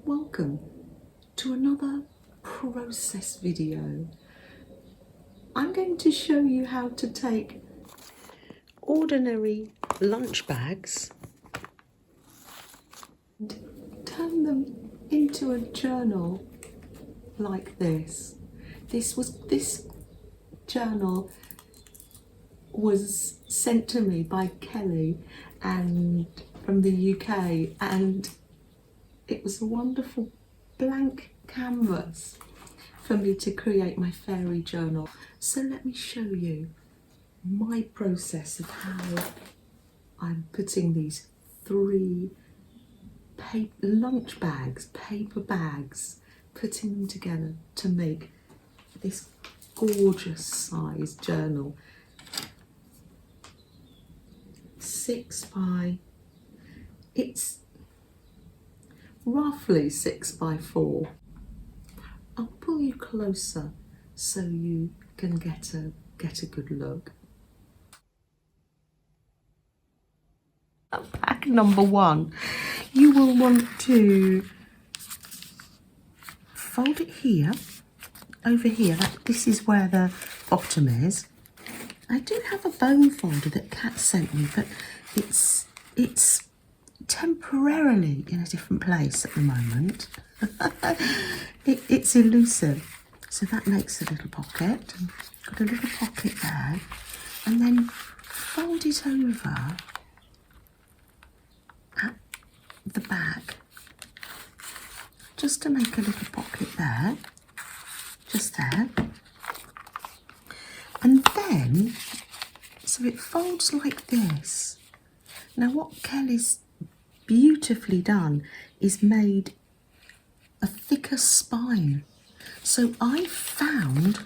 Welcome to another process video. I'm going to show you how to take ordinary lunch bags and turn them into a journal like this. This journal was sent to me by Kelly and from the UK, and it was a wonderful blank canvas for me to create my fairy journal. So let me show you my process of how I'm putting these three lunch bags, paper bags, putting them together to make this gorgeous size journal. 6 by, it's roughly 6 by 4. I'll pull you closer so you can get a good look. Bag number 1, you will want to fold it here, over here. This is where the bottom is. I do have a bone folder that Kat sent me, but it's temporarily in a different place at the moment. It's elusive. So that makes a little pocket. Got a little pocket there. And then fold it over at the back. Just to make a little pocket there. Just there. And then, so it folds like this. Now what Kelly's beautifully done is made a thicker spine. So I found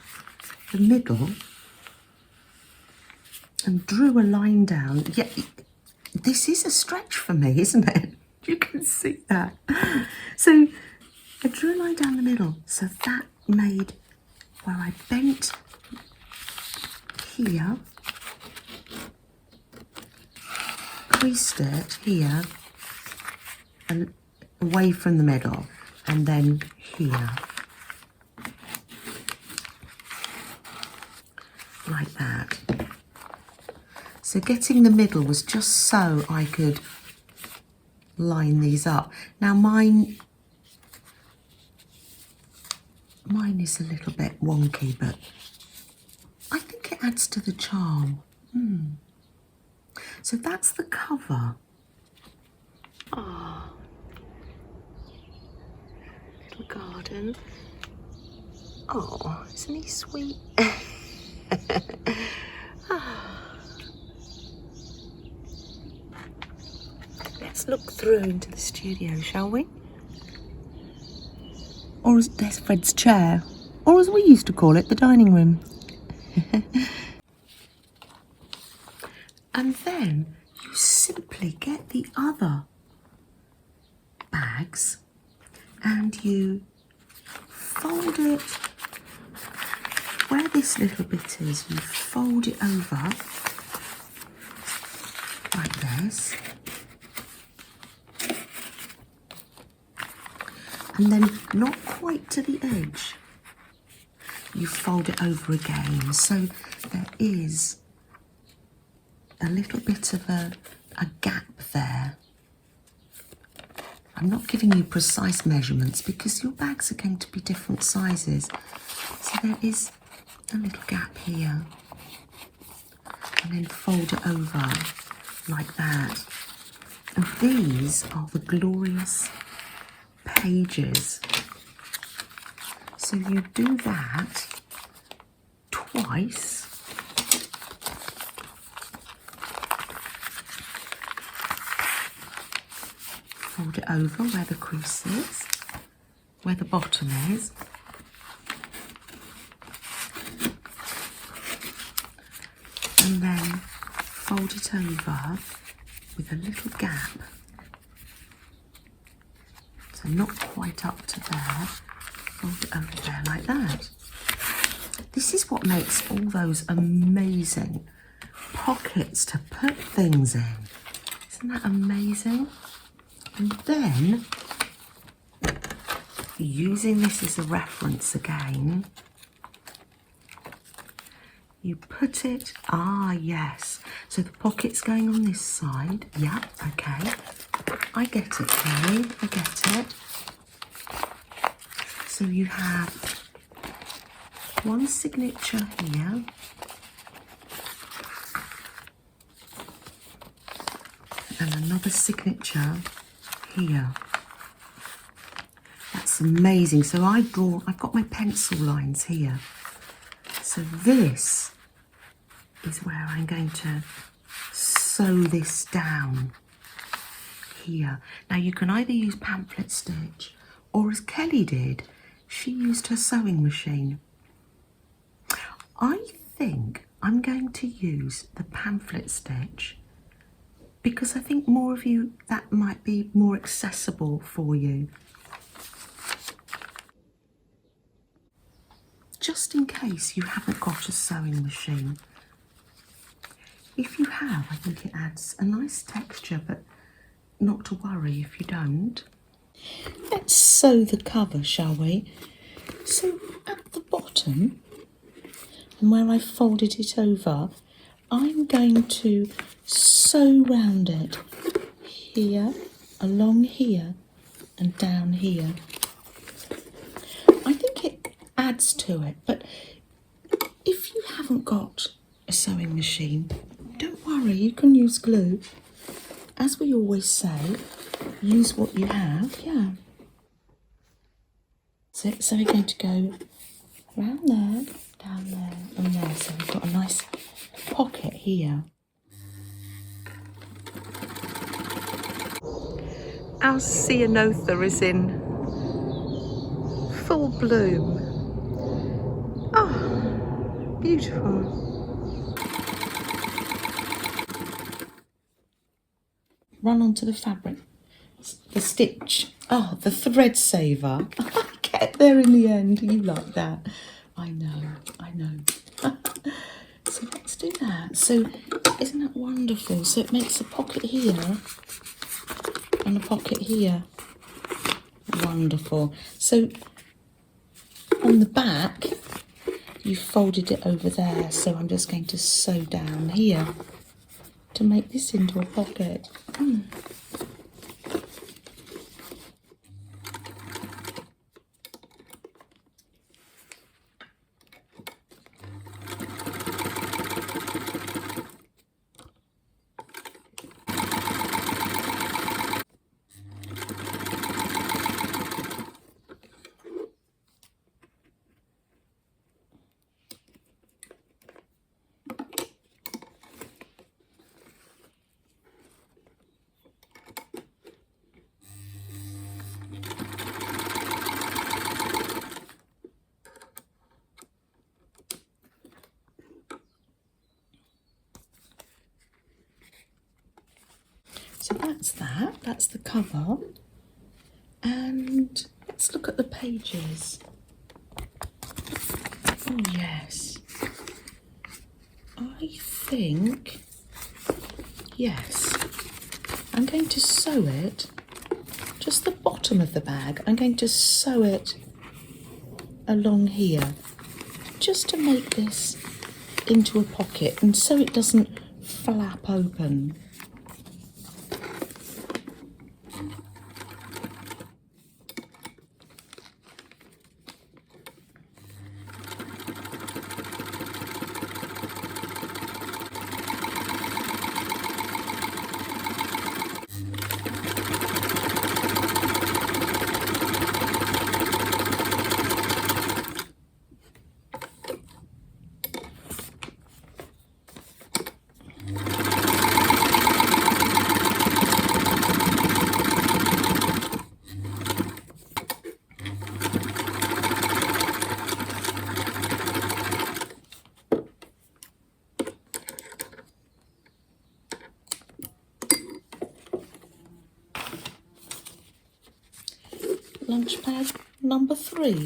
the middle and drew a line down. Yeah, this is a stretch for me, isn't it? You can see that. So I drew a line down the middle. So that made where I bent here, creased it here and away from the middle, and then here, like that. So getting the middle was just so I could line these up. Now mine is a little bit wonky, but I think it adds to the charm. So that's the cover. Oh, little garden. Oh, isn't he sweet? Let's look through into the studio, shall we? Or as there's Fred's chair, or as we used to call it, the dining room. And then you simply get the other bags and you fold it where this little bit is. You fold it over like this, and then not quite to the edge, you fold it over again, so there is a little bit of a gap there. I'm not giving you precise measurements because your bags are going to be different sizes. So there is a little gap here. And then fold it over like that. And these are the glorious pages. So you do that twice. Fold it over where the crease is, where the bottom is. And then fold it over with a little gap. So not quite up to there. Fold it over there like that. This is what makes all those amazing pockets to put things in. Isn't that amazing? And then using this as a reference again, you put it, yes, so the pocket's going on this side. Yeah, okay, I get it, Kelly, I get it. So you have one signature here, and another signature here. That's amazing. So I've got my pencil lines here. So this is where I'm going to sew this down here. Now you can either use pamphlet stitch, or as Kelly did, she used her sewing machine. I think I'm going to use the pamphlet stitch because I think more of you, that might be more accessible for you. Just in case you haven't got a sewing machine. If you have, I think it adds a nice texture, but not to worry if you don't. Let's sew the cover, shall we? So at the bottom, and where I folded it over, I'm going to sew round it here, along here, and down here. I think it adds to it, but if you haven't got a sewing machine, don't worry, you can use glue. As we always say, use what you have, yeah. So we're going to go round there, down there, and there. So we've got a nice pocket here. Our ceanotha is in full bloom. Oh, beautiful. Run onto the fabric, the stitch. Oh, the thread saver. I get there in the end. You like that? I know, I know. So let's do that. So isn't that wonderful? So it makes a pocket here and a pocket here. Wonderful. So on the back, you folded it over there. So I'm just going to sew down here to make this into a pocket. So that's the cover, and let's look at the pages. Oh yes, I think, yes, I'm going to sew it, just the bottom of the bag, I'm going to sew it along here, just to make this into a pocket, and so it doesn't flap open. Lunch pad number 3.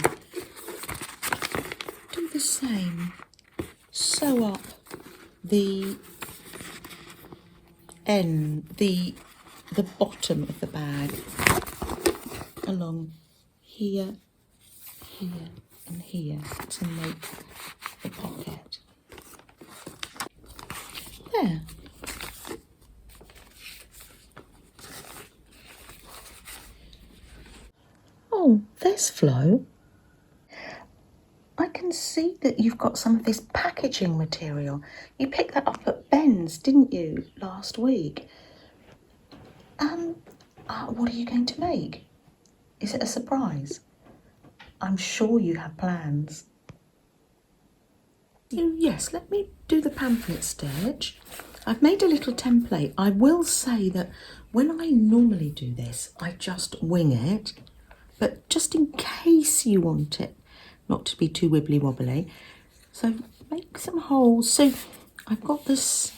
Do the same. Sew up the end, the bottom of the bag along here here and here to make the pocket. There. Oh, there's Flo. I can see that you've got some of this packaging material. You picked that up at Ben's, didn't you, last week? What are you going to make? Is it a surprise? I'm sure you have plans. Oh, yes, let me do the pamphlet stitch. I've made a little template. I will say that when I normally do this, I just wing it. But just in case you want it not to be too wibbly wobbly, so make some holes. So I've got this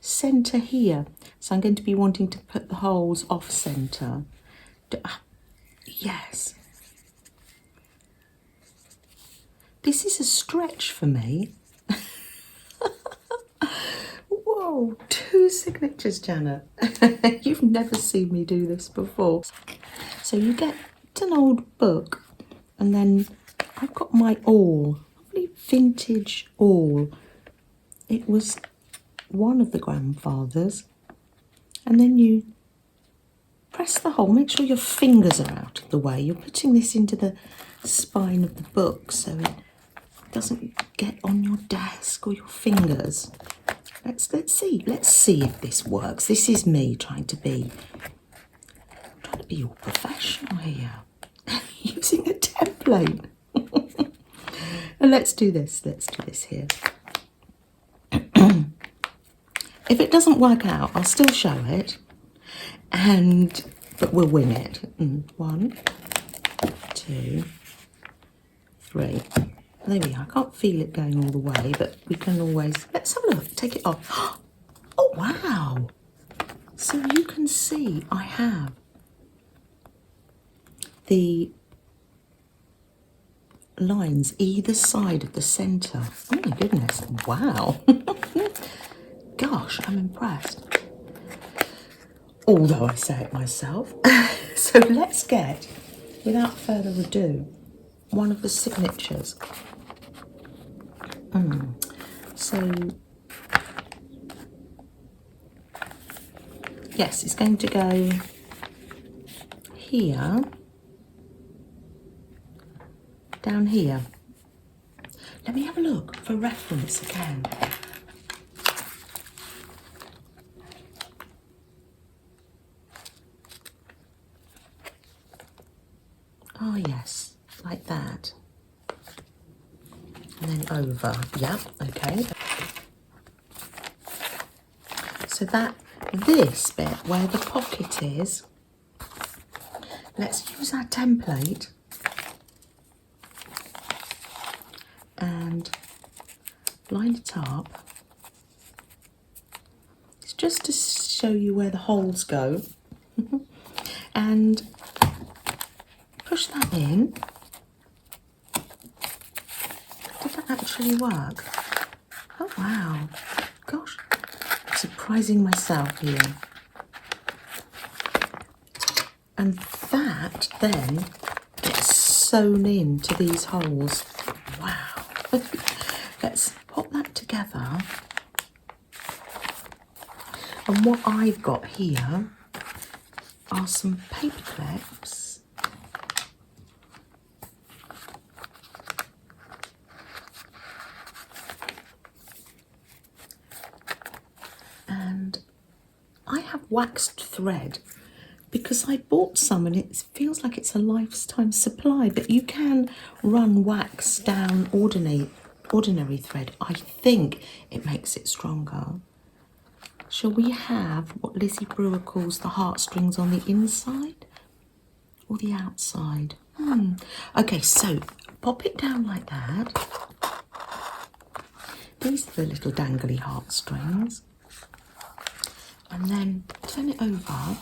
centre here, so I'm going to be wanting to put the holes off centre. Yes. This is a stretch for me. Whoa, 2 signatures, Janet. You've never seen me do this before. So you get an old book, and then I've got my awl, lovely vintage awl. It was one of the grandfathers. And then you press the hole, make sure your fingers are out of the way. You're putting this into the spine of the book so it doesn't get on your desk or your fingers. Let's see if this works. This is me trying to be all professional here. Using a template. And let's do this here. If it doesn't work out, I'll still show it, but we'll wing it. 1, 2, 3. There we are. I can't feel it going all the way, but we can always, let's have a look, take it off. Oh, wow. So you can see I have the lines either side of the centre. Oh my goodness, wow. Gosh, I'm impressed. Although I say it myself. So let's get, without further ado, one of the signatures. So, yes, it's going to go here, down here. Let me have a look for reference again. Oh yes, like that. And then over, yep, okay. So this bit where the pocket is, let's use our template and line it up. It's just to show you where the holes go. And push that in. Did that actually work? Oh wow, gosh, I'm surprising myself here. And that then gets sewn into these holes. Wow. Let's pop that together. And what I've got here are some paper clips. And I have waxed thread because I bought some and it feels like it's a lifetime supply, but you can run wax down ordinary thread. I think it makes it stronger. Shall we have what Lizzie Brewer calls the heartstrings on the inside or the outside? Okay, so pop it down like that. These are the little dangly heartstrings. And then turn it over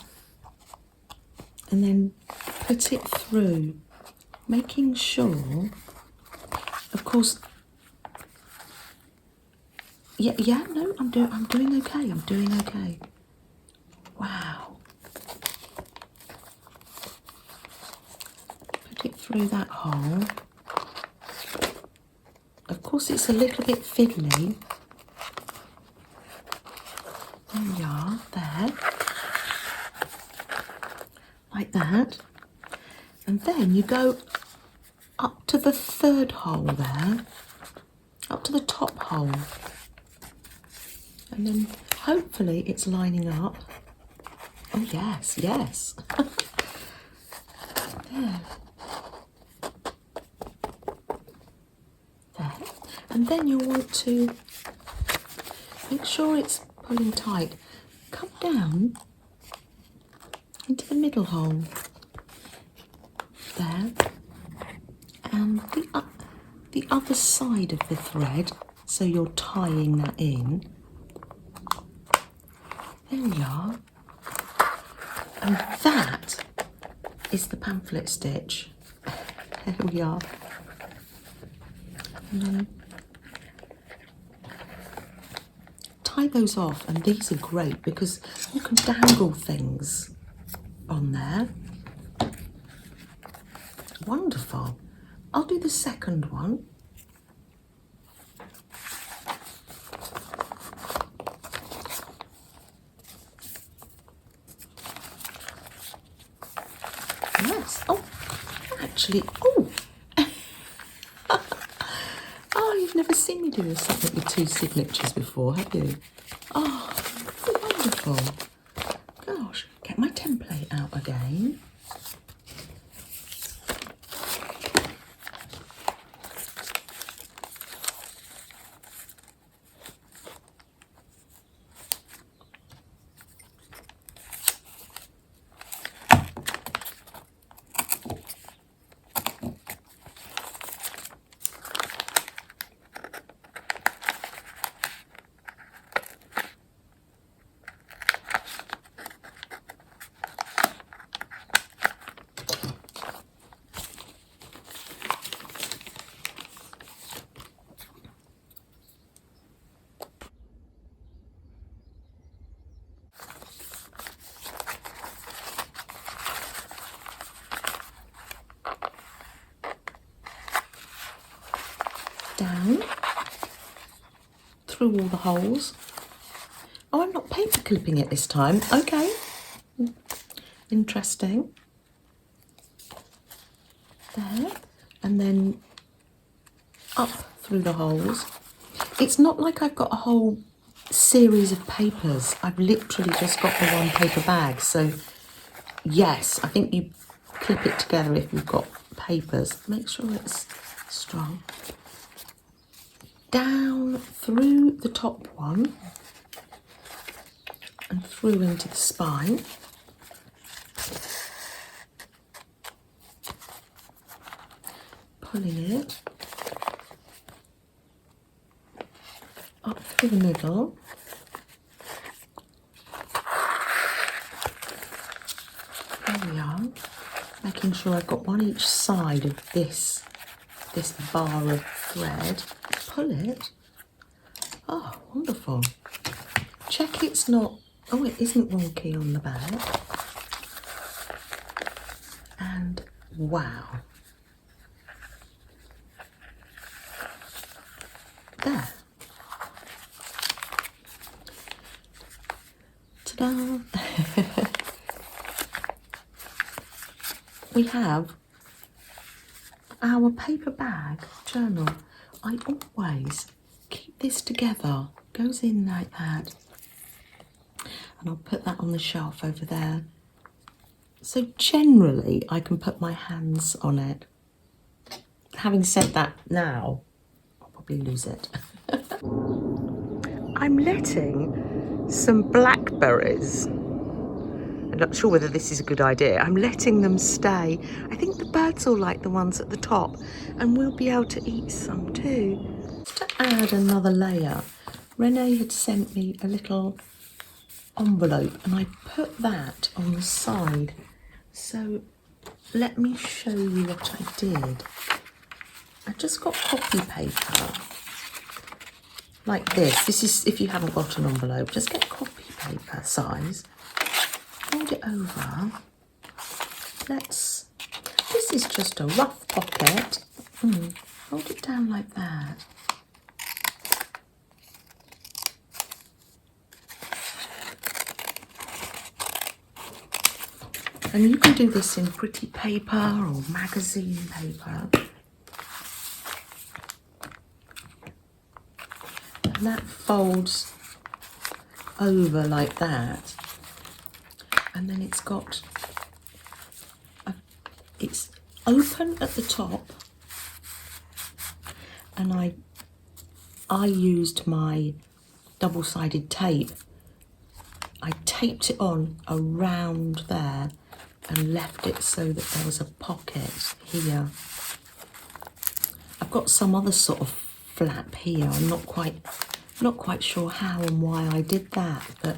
and then put it through, making sure, of course, no, I'm doing okay. Wow. Put it through that hole. Of course, it's a little bit fiddly. There we are, there. Like that. And then you go up to the third hole there, up to the top hole. And then hopefully it's lining up. Oh yes, yes. There. There. And then you'll want to make sure it's pulling tight. Come down into the middle hole. There. And the other side of the thread, so you're tying that in. There we are. And that is the pamphlet stitch. There we are. And then tie those off, and these are great because you can dangle things on there. Wonderful. I'll do the second one. Yes. Oh, actually, oh. Oh, you've never seen me do something with two signatures before, have you? Oh, wonderful. Gosh, get my template out again. Down through all the holes. Oh, I'm not paper clipping it this time. Okay, interesting. There, and then up through the holes. It's not like I've got a whole series of papers. I've literally just got the one paper bag. So yes, I think you clip it together if you've got papers. Make sure it's strong. Down through the top one and through into the spine. Pulling it up through the middle. There we are. Making sure I've got one each side of this bar of thread. Pull it. Oh, wonderful. Check it's not, oh, it isn't wonky on the back. And wow. There. Ta-da. We have our paper bag journal. I always keep this together, goes in like that, and I'll put that on the shelf over there. So generally I can put my hands on it. Having said that, now I'll probably lose it. I'm letting some blackberries, I'm not sure whether this is a good idea, I'm letting them stay. I think the birds will like the ones at the top, and we'll be able to eat some too. Just to add another layer, Renee had sent me a little envelope and I put that on the side. So let me show you what I did. I just got copy paper like this. This is if you haven't got an envelope, just get copy paper size. Fold it over. This this is just a rough pocket. Hold it down like that. And you can do this in pretty paper or magazine paper. And that folds over like that. And then it's got, it's open at the top. And I used my double-sided tape. I taped it on around there and left it so that there was a pocket here. I've got some other sort of flap here. I'm not quite sure how and why I did that, but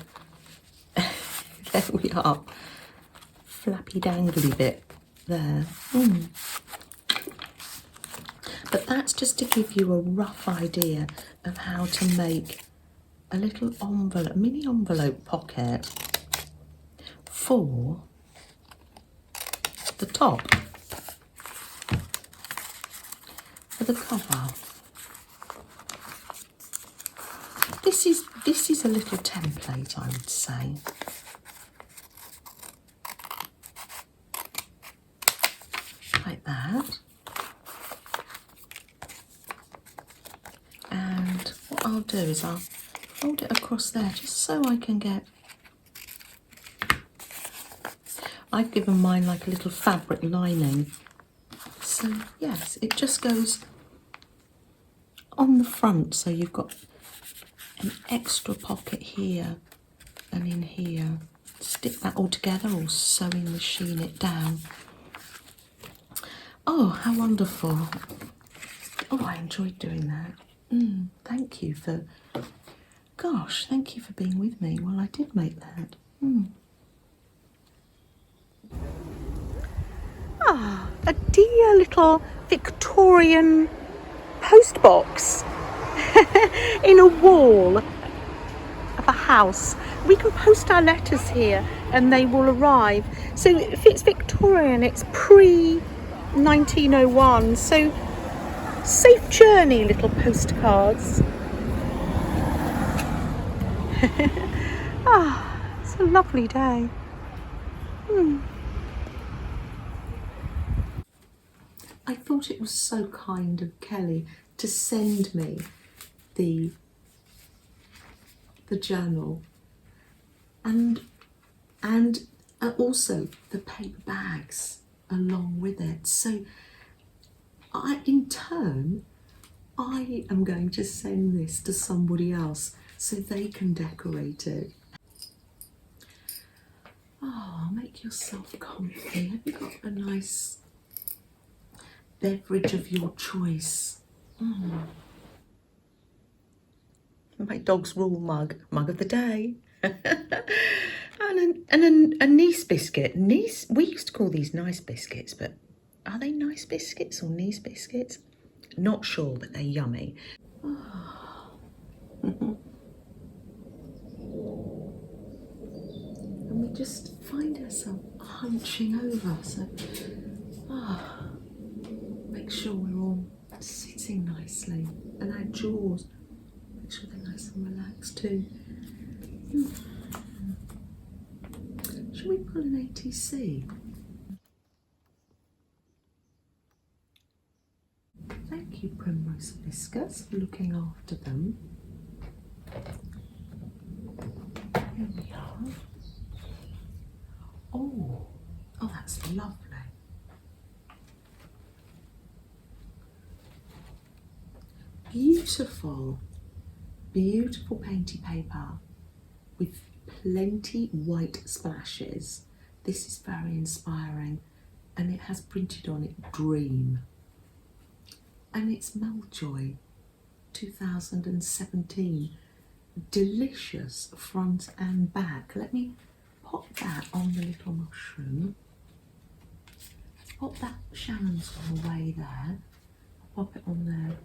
there we are. Flappy dangly bit there. But that's just to give you a rough idea of how to make a little envelope, mini envelope pocket for the top, for the cover. This is a little template, I would say. Like that. And what I'll do is I'll fold it across there just so I can get, I've given mine like a little fabric lining. So yes, it just goes on the front, so you've got an extra pocket here and in here. Stick that all together or sewing machine it down. Oh, how wonderful. Oh, I enjoyed doing that. Thank you for, gosh, thank you for being with me while I did make that. Ah, a dear little Victorian post box in a wall of a house. We can post our letters here and they will arrive. So if it's Victorian, it's pre-1901. So safe journey, little postcards. Ah, it's a lovely day. I thought it was so kind of Kelly to send me the journal and also the paper bags along with it. So in turn, I am going to send this to somebody else so they can decorate it. Oh, make yourself comfy. Have you got a nice beverage of your choice? My dog's rule mug of the day. and a nice biscuit. Nice, we used to call these nice biscuits, but are they nice biscuits or nice biscuits? Not sure, but they're yummy. And we just find ourselves hunching over, so make sure we're all sitting nicely, and our jaws, make sure they're nice and relaxed too. Shall we pull an ATC? Thank you, Primrose Hibiscus, for looking after them. Here we are. Oh, that's lovely. Beautiful, beautiful painty paper with plenty white splashes. This is very inspiring, and it has printed on it Dream. And it's Meljoy 2017. Delicious front and back. Let me pop that on the little mushroom. Pop that, Shannon's on the way there. Pop it on there.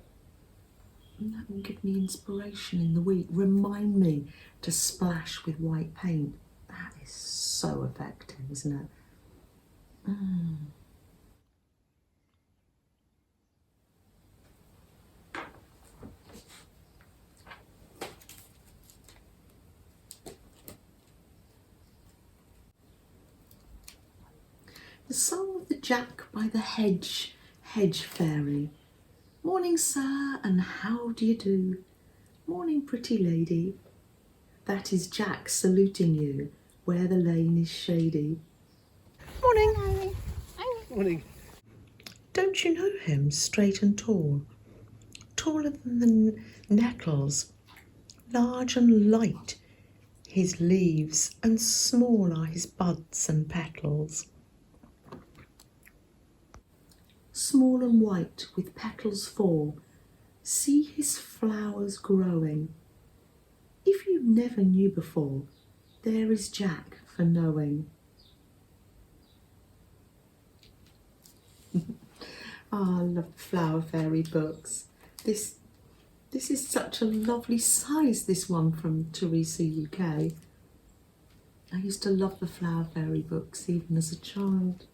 And that will give me inspiration in the week. Remind me to splash with white paint. That is so effective, isn't it? The Song of the Jack by the Hedge Fairy. Morning, sir, and how do you do? Morning, pretty lady. That is Jack saluting you where the lane is shady. Morning. Morning. Don't you know him, straight and tall? Taller than the nettles, large and light his leaves, and small are his buds and petals. Small and white with petals four, see his flowers growing. If you never knew before, there is Jack for knowing. I love Flower Fairy books. This is such a lovely size, this one from Teresa UK. I used to love the Flower Fairy books even as a child.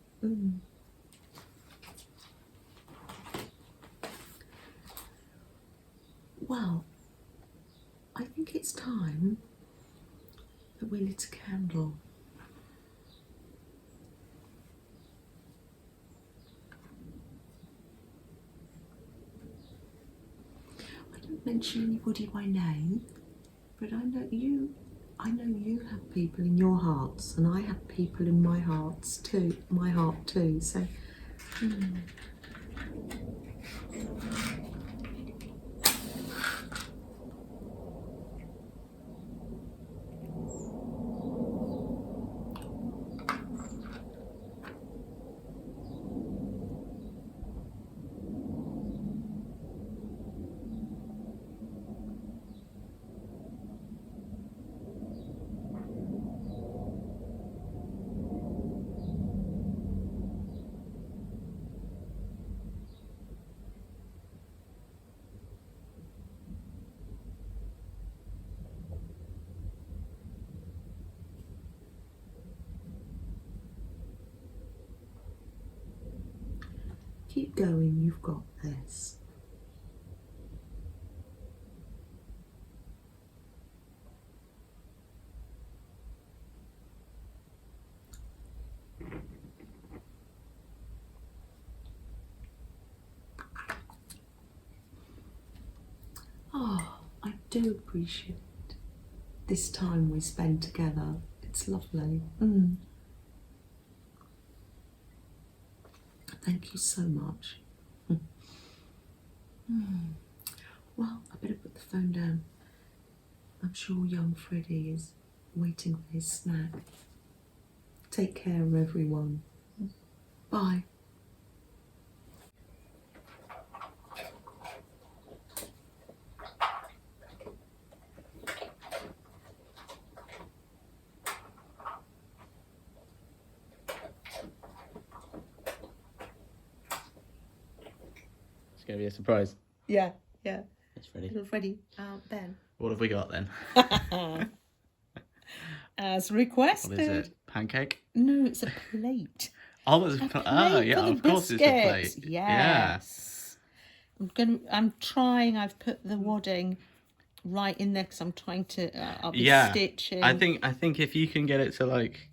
Well, I think it's time that we lit a candle. I don't mention anybody by name, but I know you have people in your hearts, and I have people in my heart too. So keep going, you've got this. Oh, I do appreciate this time we spend together. It's lovely. Thank you so much. Well, I better put the phone down. I'm sure young Freddie is waiting for his snack. Take care, everyone. Bye. It's going to be a surprise. Yeah. It's ready. Little Freddie, Ben. What have we got then? As requested. What is it? Pancake? No, it's a plate. Oh, it's yeah, of course it's a plate. Yes. Yeah. I'm trying. I've put the wadding right in there because I'm trying to. I'll be stitching. I think if you can get it to like.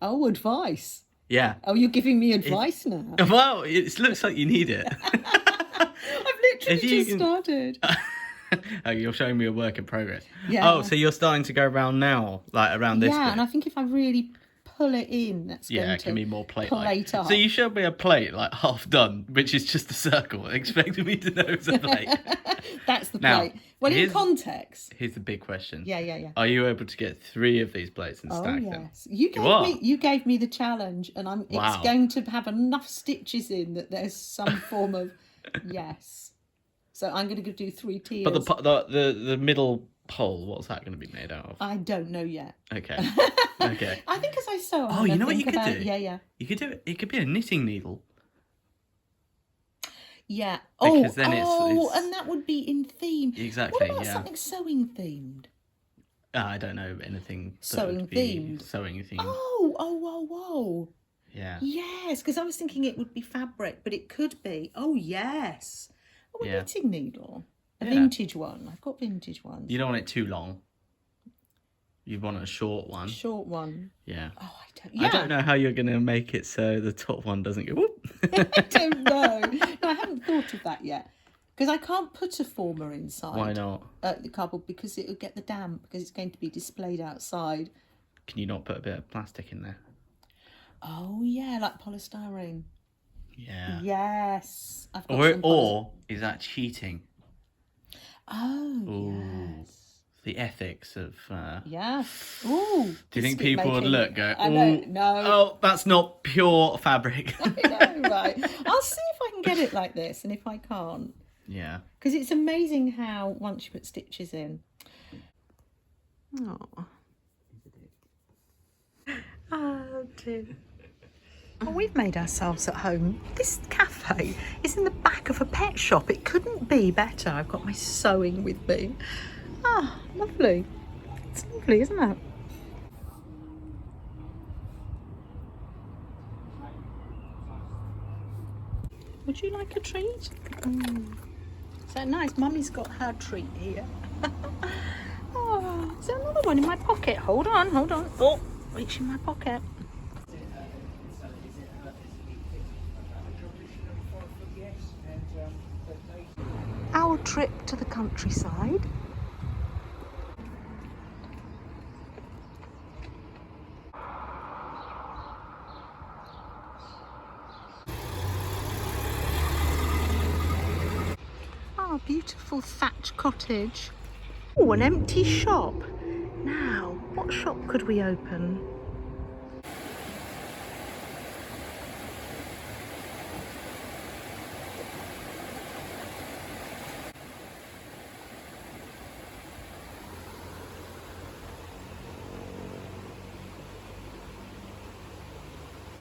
Oh, advice. Yeah. Oh, you're giving me advice now. Well, it looks like you need it. I've literally just started. Oh, you're showing me a work in progress. Yeah. Oh, so you're starting to go around now, like around this bit. Yeah, and I think if I really pull it in, that's going to it can be more plate up. So you showed me a plate like half done, which is just a circle, expecting me to know it's a plate. That's the Now, plate. Well, in context. Here's the big question. Yeah. Are you able to get 3 of these plates and stack them? Yes. You gave me the challenge, and it's going to have enough stitches in that there's some form of yes. So I'm going to do 3 tiers. But the middle pole, what's that going to be made out of? I don't know yet. Okay. I think as I sew. Oh, you know what you could do? Yeah. You could do it. It could be a knitting needle. Yeah. Because then it's and that would be in theme. Exactly. What about something sewing themed? I don't know anything. Sewing themed. Sewing themed. Oh. Yeah. Yes, because I was thinking it would be fabric, but it could be. Oh yes. Oh, a knitting needle. A vintage one. I've got vintage ones. You don't want it too long. You want a short one. Short one. Yeah. Oh, I I don't know how you're going to make it so the top one doesn't go whoop. I don't know. No, I haven't thought of that yet. Because I can't put a former inside. Why not? The cardboard, because it would get the damp, because it's going to be displayed outside. Can you not put a bit of plastic in there? Oh, yeah, like polystyrene. Yeah. Yes. I've got Or is that cheating? Oh, yes. The ethics of... Yeah. Ooh. Do you think people would look, go, I don't know. Oh, that's not pure fabric. I know, right. I'll see if I can get it like this, and if I can't. Yeah. Because it's amazing how, once you put stitches in... Oh. Oh, dear. Well, we've made ourselves at home. This cafe is in the back of a pet shop. It couldn't be better. I've got my sewing with me. Ah, lovely. It's lovely, isn't it? Would you like a treat? Is that nice? Mummy's got her treat here. Oh, is there another one in my pocket? Hold on, hold on. Oh, reach in my pocket. Our trip to the countryside. Oh, beautiful thatch cottage. Oh, an empty shop. Now, what shop could we open?